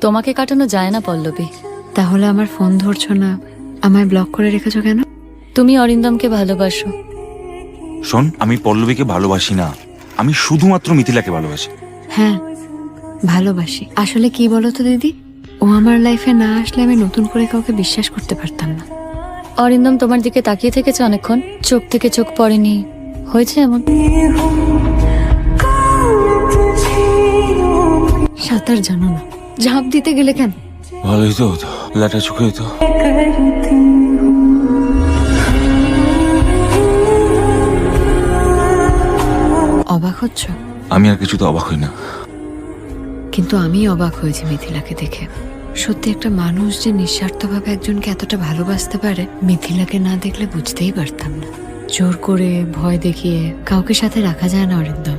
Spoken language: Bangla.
তোমাকে কাটানো যায় না পল্লবী। তাহলে আমার ফোন ধরছো না, আমায় ব্লক করে রেখেছো কেন? তুমি অরিন্দমকে ভালোবাসো। শোন, আমি পল্লবীকে ভালোবাসি না, আমি শুধুমাত্র মিথিলাকে ভালোবাসি। হ্যাঁ, ভালোবাসি। আসলে কি বলো তো দিদি, ও আমার লাইফে না আসলে আমি নতুন করে কাউকে বিশ্বাস করতে পারতাম না। অরিন্দম তোমার দিকে তাকিয়ে থেকেছে অনেকক্ষণ, চোখ থেকে চোখ পড়েনি, হয়েছে এমন? সাঁতার জানো না, ঝাঁপ দিতে গেলে কেন? ভালোই তো হতো, ল্যাটা চোখে হতো। অবাক হচ্ছ? আমি আর কিছুতে অবাক হই না। কিন্তু আমি অবাক হয়েছি মিথিলাকে দেখে। সত্যি একটা মানুষ যে নিঃস্বার্থভাবে একজনকে এতটা ভালোবাসতে পারে, মিথিলাকে না দেখলে বুঝতেই পারতাম না। জোর করে ভয় দেখিয়ে কাউকে সাথে রাখা যায় না অরিন্দম।